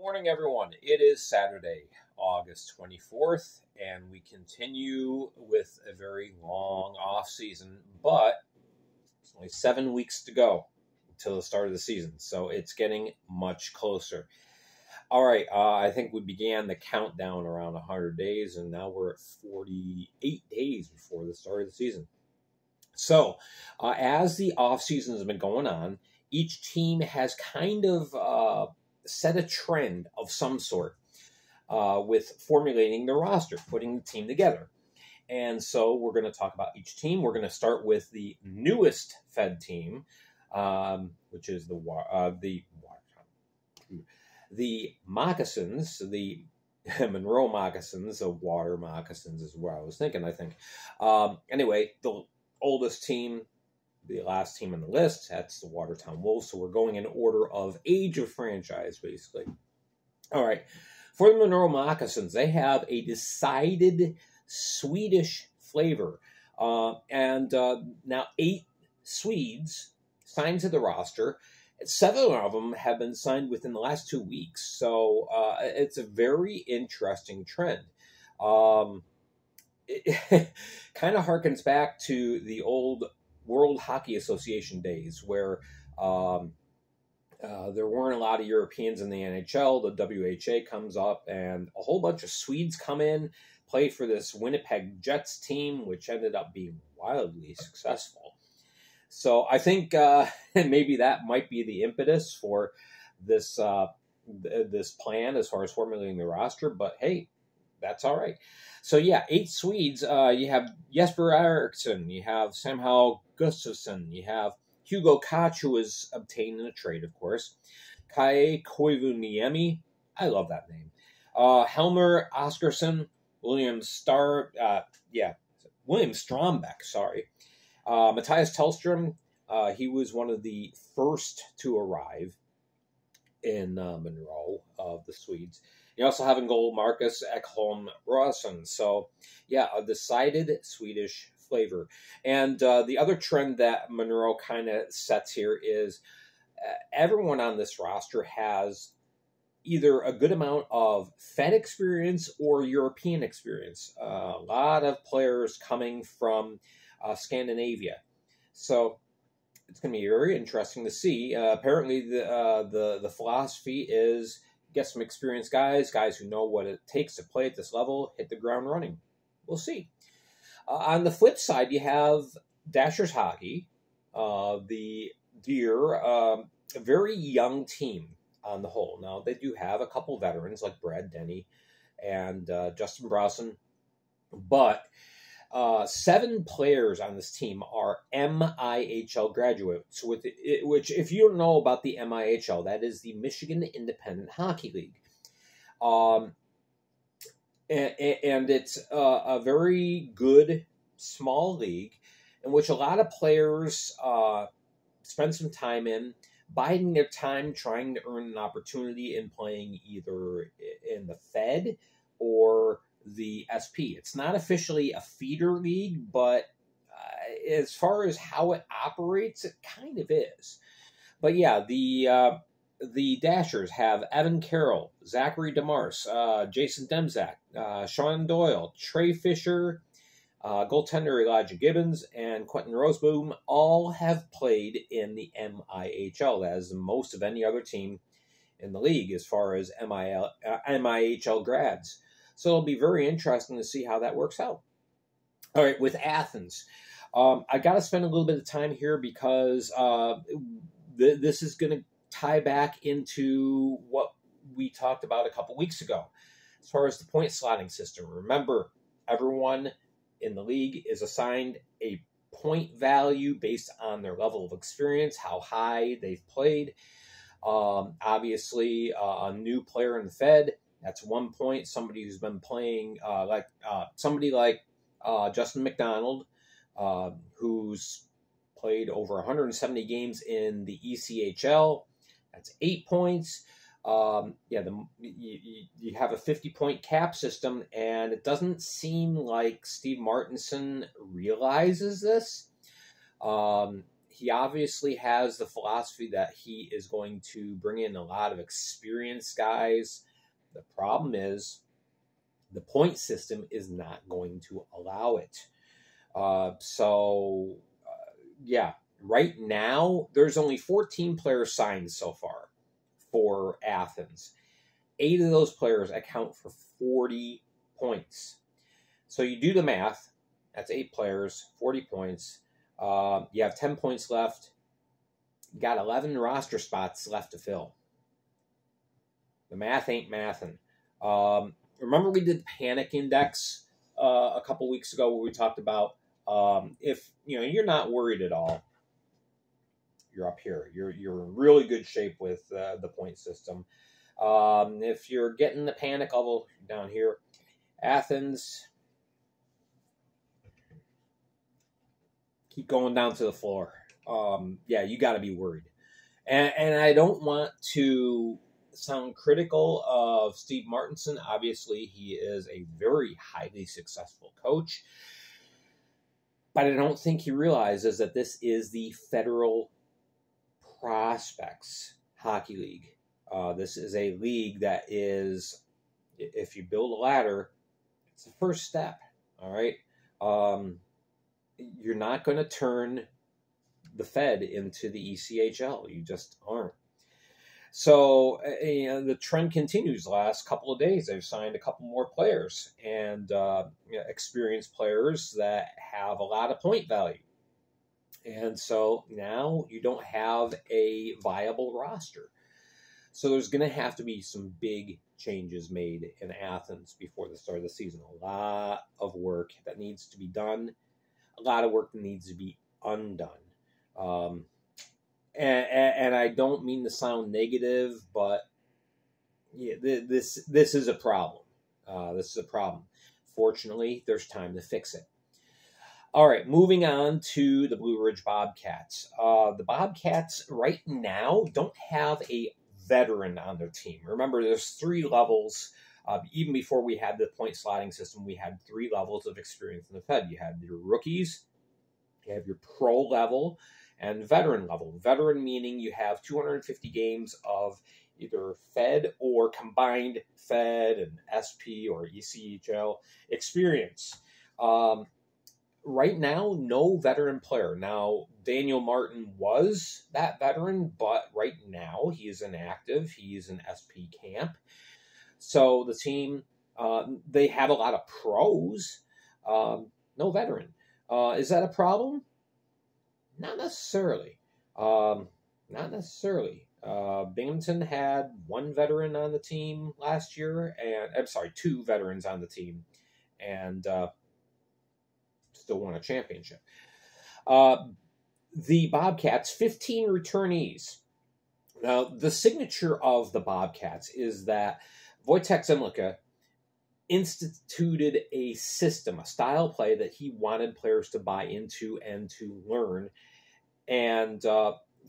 morning, everyone. It is Saturday, August 24th, and we continue with a very long off season, but it's only 7 weeks to go until the start of the season, so it's getting much closer. All right, I think we began the countdown around 100 days, and now we're at 48 days before the start of the season. So, as the off season has been going on, each team has kind of set a trend of some sort with formulating their roster, putting the team together. And so we're going to talk about each team. We're going to start with the newest Fed team, which is the Moccasins, the Monroe Moccasins, the Water Moccasins is what I was thinking, I think. Anyway, the oldest team, the last team on the list, that's the Watertown Wolves. So we're going in order of age of franchise, basically. All right. For the Monroe Moccasins, they have a decided Swedish flavor. And now 8 Swedes signed to the roster. 7 of them have been signed within the last 2 weeks. So it's a very interesting trend. It kind of harkens back to the old World Hockey Association days where there weren't a lot of Europeans in the NHL. The WHA comes up and a whole bunch of Swedes come in, play for this Winnipeg Jets team, which ended up being wildly successful. So I think maybe that might be the impetus for this this plan as far as formulating the roster. But hey, that's all right. So yeah, 8 Swedes. You have Jesper Eriksson, you have Samhall Gustafsson, you have Hugo Koch, who was obtained in a trade, of course. Kai Koivuniemi, I love that name. Helmer Oskarsson, William Strombeck, sorry. Matthias Tellstrom, he was one of the first to arrive in Monroe of the Swedes. You also have in goal Marcus Ekholm Rosen. So, yeah, a decided Swedish flavor. And the other trend that Monroe kind of sets here is everyone on this roster has either a good amount of Fed experience or European experience. A lot of players coming from Scandinavia. So it's going to be very interesting to see. Apparently, the philosophy is get some experienced guys who know what it takes to play at this level, hit the ground running. We'll see. On the flip side, you have Dashers Hockey, the Deer, a very young team on the whole. Now, they do have a couple veterans like Brad Denny and Justin Browson, but 7 players on this team are MIHL graduates, which, if you don't know about the MIHL, that is the Michigan Independent Hockey League. And it's a very good, small league in which a lot of players spend some time in, biding their time trying to earn an opportunity in playing either in the Fed or the SP. It's not officially a feeder league, but as far as how it operates, it kind of is. But yeah, the Dashers have Evan Carroll, Zachary DeMars, Jason Demzak, Sean Doyle, Trey Fisher, goaltender Elijah Gibbons, and Quentin Roseboom all have played in the MIHL. That is the most of any other team in the league as far as MIHL grads. So it'll be very interesting to see how that works out. All right, with Athens, I got to spend a little bit of time here because this is going to tie back into what we talked about a couple weeks ago as far as the point slotting system. Remember, everyone in the league is assigned a point value based on their level of experience, how high they've played. Obviously, a new player in the Fed, that's 1 point. Somebody who's been playing somebody like Justin McDonald, who's played over 170 games in the ECHL, that's 8 points. You have a 50-point cap system, and it doesn't seem like Steve Martinson realizes this. He obviously has the philosophy that he is going to bring in a lot of experienced guys. The problem is the point system is not going to allow it. Yeah, right now there's only 14 players signed so far for Athens. 8 of those players account for 40 points. So you do the math. That's 8 players, 40 points. You have 10 points left. You got 11 roster spots left to fill. The math ain't mathin'. Remember we did Panic Index a couple weeks ago where we talked about if you're not worried at all, you're up here. You're in really good shape with the point system. If you're getting the panic level down here, Athens, keep going down to the floor. Yeah, you got to be worried. And I don't want to sound critical of Steve Martinson. Obviously, he is a very highly successful coach. But I don't think he realizes that this is the Federal Prospects Hockey League. This is a league that is, if you build a ladder, it's the first step. All right. You're not going to turn the Fed into the ECHL. You just aren't. So the trend continues. The last couple of days, they've signed a couple more players and experienced players that have a lot of point value. And so now you don't have a viable roster. So there's going to have to be some big changes made in Athens before the start of the season. A lot of work that needs to be done. A lot of work that needs to be undone. And I don't mean to sound negative, but yeah, this is a problem. This is a problem. Fortunately, there's time to fix it. All right, moving on to the Blue Ridge Bobcats. The Bobcats right now don't have a veteran on their team. Remember, there's 3 levels. Even before we had the point slotting system, we had 3 levels of experience in the Fed. You had your rookies, you have your pro level, and veteran level. Veteran meaning you have 250 games of either Fed or combined Fed and SP or ECHL experience. Right now, no veteran player. Now, Daniel Martin was that veteran, but right now he is inactive. He's in SP camp. So the team, they have a lot of pros, no veteran. Is that a problem? Not necessarily. Not necessarily. Binghamton had 1 veteran on the team last year, and I'm sorry, 2 veterans on the team, and still won a championship. The Bobcats, 15 returnees. Now, the signature of the Bobcats is that Wojtek Zemlicka instituted a system, a style play that he wanted players to buy into and to learn. And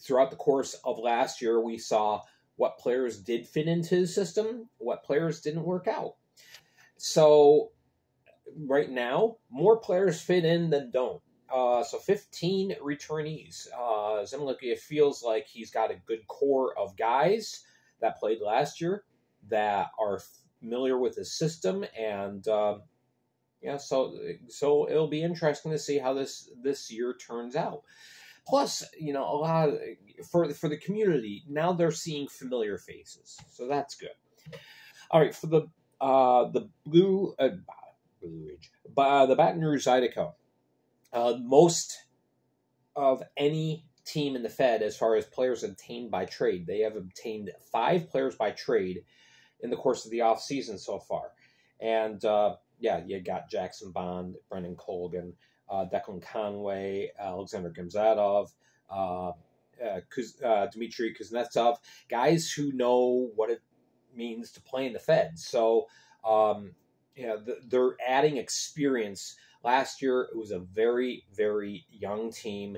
throughout the course of last year, we saw what players did fit into his system, what players didn't work out. So right now, more players fit in than don't. So 15 returnees. Zemlicka feels like he's got a good core of guys that played last year that are familiar with his system, and so it'll be interesting to see how this year turns out. Plus, a lot of, for the community now they're seeing familiar faces, so that's good. All right, for the Blue Ridge, the Baton Rouge Zydeco, most of any team in the Fed as far as players obtained by trade, they have obtained 5 players by trade in the course of the offseason so far. And, you got Jackson Bond, Brendan Colgan, Declan Conway, Alexander Gamzatov, Dmitry Kuznetsov, guys who know what it means to play in the Fed. So, they're adding experience. Last year, it was a very, very young team.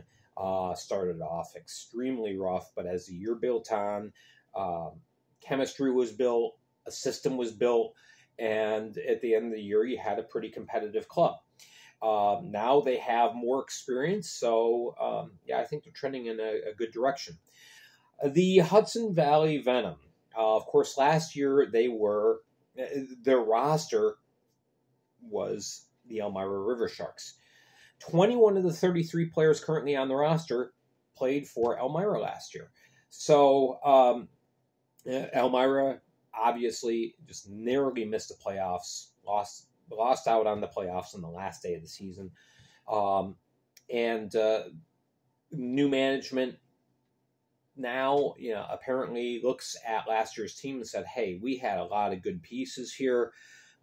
Started off extremely rough, but as the year built on, chemistry was built, a system was built, and at the end of the year, you had a pretty competitive club. Now they have more experience, so yeah, I think they're trending in a good direction. The Hudson Valley Venom. Of course, last year their roster was the Elmira River Sharks. 21 of the 33 players currently on the roster played for Elmira last year. So Elmira obviously just narrowly missed the playoffs, lost out on the playoffs on the last day of the season. And new management now, apparently looks at last year's team and said, hey, we had a lot of good pieces here.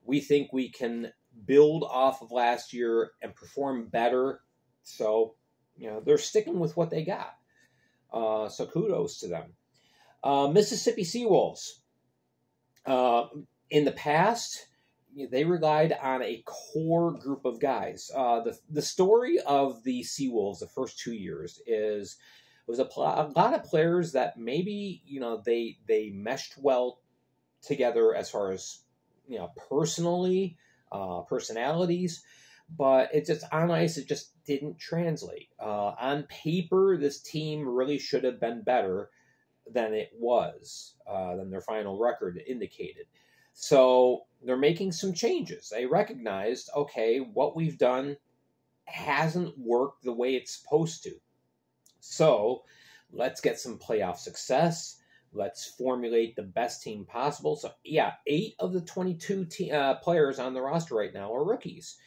We think we can build off of last year and perform better. So, they're sticking with what they got. So kudos to them. Mississippi Seawolves. In the past, they relied on a core group of guys. The story of the Seawolves the first 2 years was a lot of players that maybe they meshed well together as far as personalities, but it just on ice it just didn't translate. On paper, this team really should have been better than it was, than their final record indicated. So they're making some changes. They recognized, okay, what we've done hasn't worked the way it's supposed to. So let's get some playoff success. Let's formulate the best team possible. So, yeah, 8 of the 22 players on the roster right now are rookies.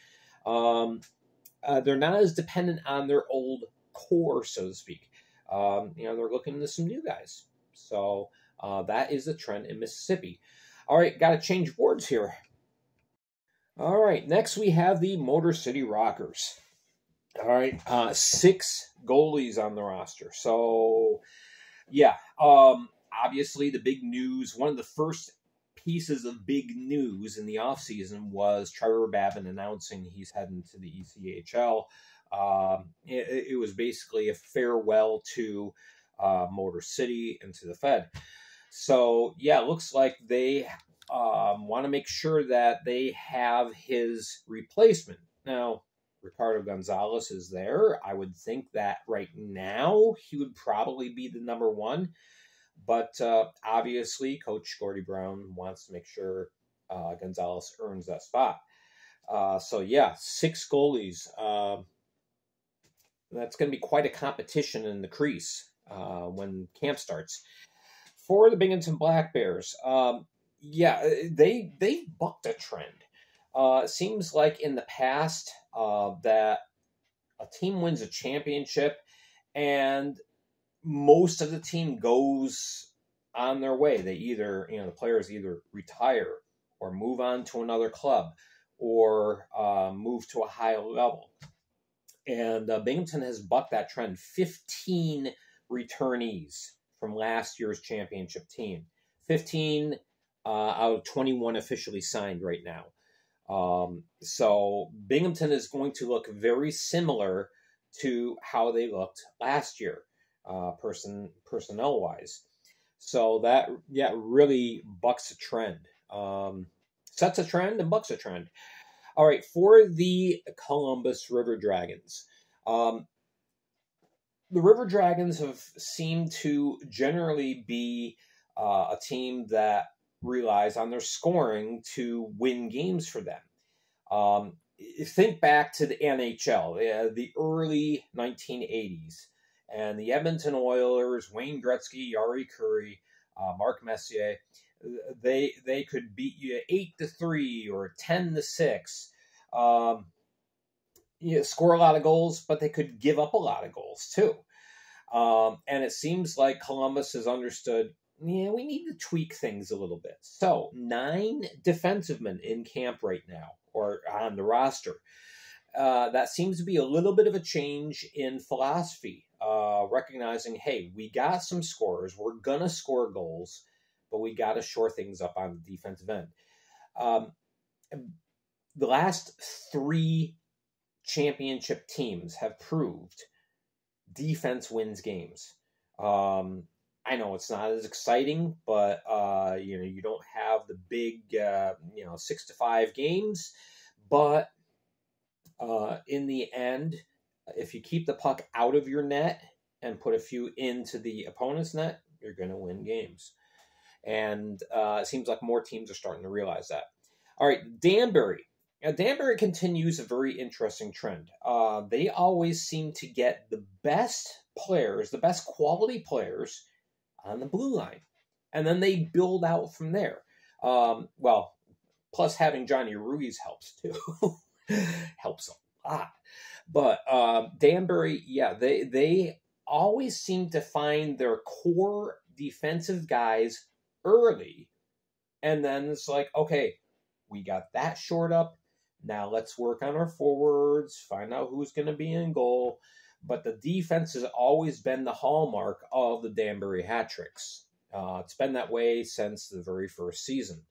They're not as dependent on their old core, so to speak. They're looking into some new guys. So that is the trend in Mississippi. All right, got to change boards here. All right, next we have the Motor City Rockers. All right, 6 goalies on the roster. So, yeah, obviously the big news, one of the first pieces of big news in the offseason was Trevor Babin announcing he's heading to the ECHL. It was basically a farewell to Motor City and to the Fed. So, yeah, it looks like they want to make sure that they have his replacement. Now, Ricardo Gonzalez is there. I would think that right now he would probably be the number one. But obviously, Coach Gordy Brown wants to make sure Gonzalez earns that spot. So, yeah, 6 goalies. That's going to be quite a competition in the crease when camp starts. For the Binghamton Black Bears, they bucked a trend. It seems like in the past that a team wins a championship and most of the team goes on their way. They either, the players either retire or move on to another club or move to a higher level. And Binghamton has bucked that trend. 15 returnees from last year's championship team. 15 out of 21 officially signed right now. So Binghamton is going to look very similar to how they looked last year, personnel-wise. So that, really bucks a trend. Sets a trend and bucks a trend. All right, for the Columbus River Dragons. The River Dragons have seemed to generally be a team that relies on their scoring to win games for them. Think back to the NHL, the early 1980s, and the Edmonton Oilers, Wayne Gretzky, Yari Curry, Mark Messier. They could beat you 8-3 or 10-6. Score a lot of goals, but they could give up a lot of goals too. And it seems like Columbus has understood, we need to tweak things a little bit. So 9 defensemen in camp right now, or on the roster. That seems to be a little bit of a change in philosophy, recognizing, hey, we got some scorers. We're going to score goals, but we got to shore things up on the defensive end. The last 3 championship teams have proved defense wins games. I know it's not as exciting, but you don't have the big 6-5 games, but In the end, if you keep the puck out of your net and put a few into the opponent's net, you're going to win games. And it seems like more teams are starting to realize that. All right, Danbury. Now, Danbury continues a very interesting trend. They always seem to get the best players, the best quality players on the blue line. And then they build out from there. Well, plus having Johnny Ruiz helps too. Helps a lot. But Danbury, yeah, they always seem to find their core defensive guys early. And then it's like, okay, we got that shored up. Now let's work on our forwards, find out who's going to be in goal. But the defense has always been the hallmark of the Danbury hat tricks. It's been that way since the very first season.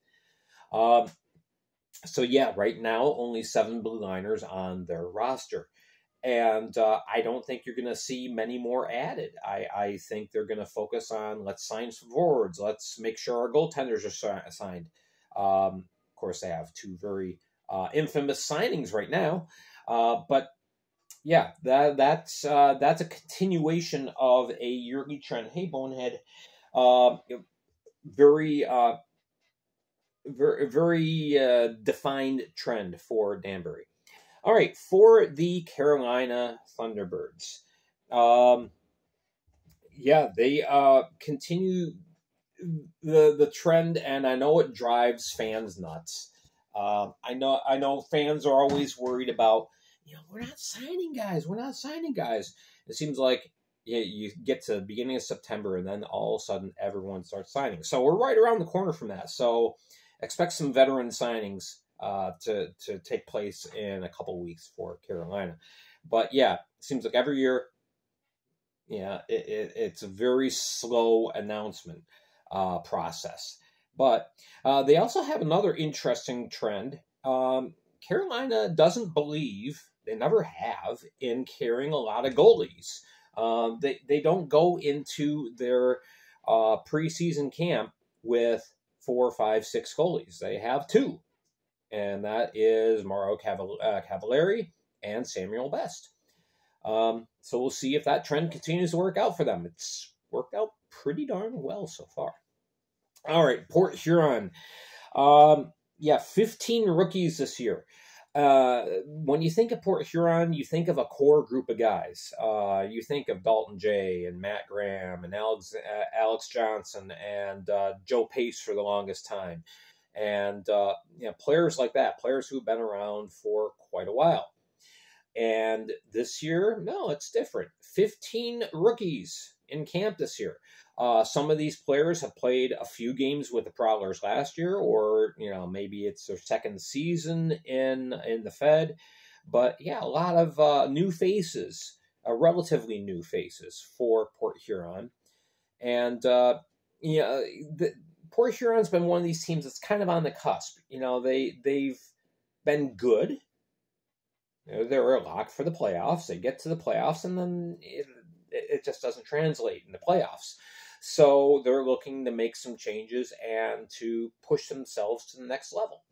So yeah, right now only 7 blue liners on their roster. And I don't think you're going to see many more added. I think they're going to focus on, let's sign some forwards. Let's make sure our goaltenders are signed. Of course, they have 2 very infamous signings right now. But yeah, that's a continuation of a yearly trend. Hey, Bonehead. Very defined trend for Danbury. All right, for the Carolina Thunderbirds. Yeah, they continue the trend, and I know it drives fans nuts. I know fans are always worried about, we're not signing guys. It seems like you get to the beginning of September, and then all of a sudden everyone starts signing. So we're right around the corner from that. So expect some veteran signings to take place in a couple weeks for Carolina. But yeah, it seems like every year, it's a very slow announcement process. But they also have another interesting trend. Carolina doesn't believe, they never have, in carrying a lot of goalies. They don't go into their preseason camp with 4, 5, 6 goalies. They have 2. And that is Mauro Cavalieri and Samuel Best. So we'll see if that trend continues to work out for them. It's worked out pretty darn well so far. All right, Port Huron. 15 rookies this year. When you think of Port Huron, you think of a core group of guys. You think of Dalton Jay and Matt Graham and Alex Johnson and Joe Pace for the longest time. And players like that, players who've been around for quite a while. And this year, no, it's different. 15 rookies in camp this year. Some of these players have played a few games with the Prowlers last year, or maybe it's their second season in the Fed. But yeah, a lot of new faces, relatively new faces for Port Huron. And Port Huron's been one of these teams that's kind of on the cusp. They've been good. They're a lock for the playoffs. They get to the playoffs, and then it just doesn't translate in the playoffs. So they're looking to make some changes and to push themselves to the next level.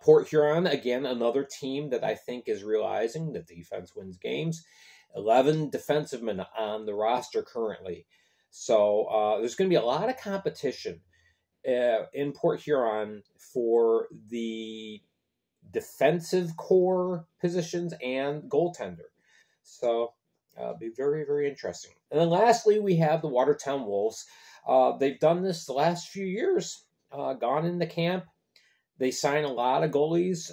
Port Huron, again, another team that I think is realizing that defense wins games. 11 defensemen on the roster currently. So there's going to be a lot of competition in Port Huron for the defensive core positions and goaltender. So be very, very interesting. And then lastly, we have the Watertown Wolves. They've done this the last few years, gone into camp. They sign a lot of goalies,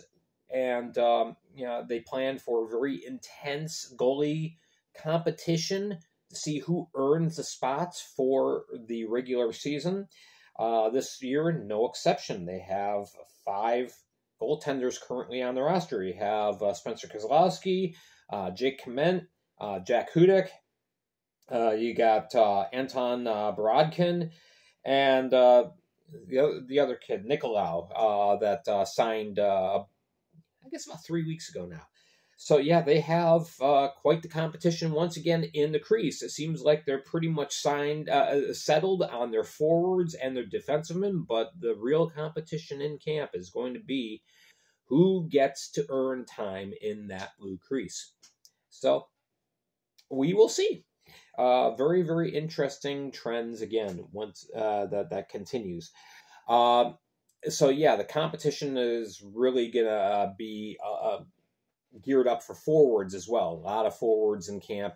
and they plan for a very intense goalie competition to see who earns the spots for the regular season. This year, no exception. They have 5 goaltenders currently on the roster. You have Spencer Kozlowski, Jake Kement, Jack Hudek. You got Anton Borodkin, and the other kid, Nicolau, that signed, I guess, about 3 weeks ago now. So, yeah, they have quite the competition once again in the crease. It seems like they're pretty much settled on their forwards and their defensemen, but the real competition in camp is going to be who gets to earn time in that blue crease. So we will see. Very, very interesting trends again once that continues. So yeah, the competition is really gonna be geared up for forwards as well. A lot of forwards in camp,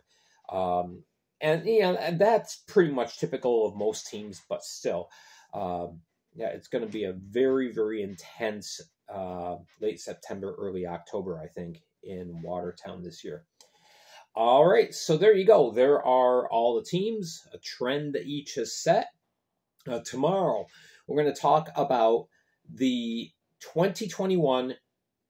and and that's pretty much typical of most teams. But still, yeah, it's going to be a very, very intense late September, early October, I think, in Watertown this year. All right, so there you go. There are all the teams, a trend that each has set. Tomorrow, we're going to talk about the 2021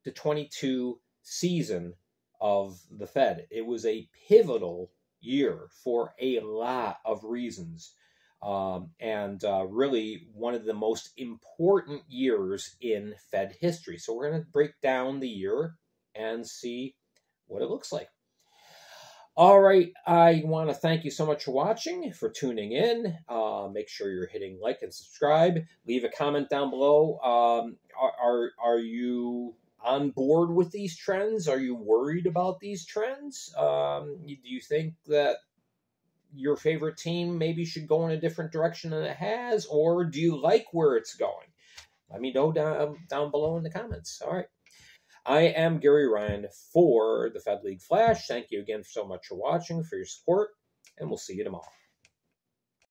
to 22 season of the Fed. It was a pivotal year for a lot of reasons. And really one of the most important years in Fed history. So we're going to break down the year and see what it looks like. All right, I want to thank you so much for watching, for tuning in. Make sure you're hitting like and subscribe. Leave a comment down below. Are you on board with these trends? Are you worried about these trends? Do you think that your favorite team maybe should go in a different direction than it has, or do you like where it's going? Let me know down below in the comments. All right. I am Gary Ryan for the Fed League Flash. Thank you again so much for watching, for your support, and we'll see you tomorrow.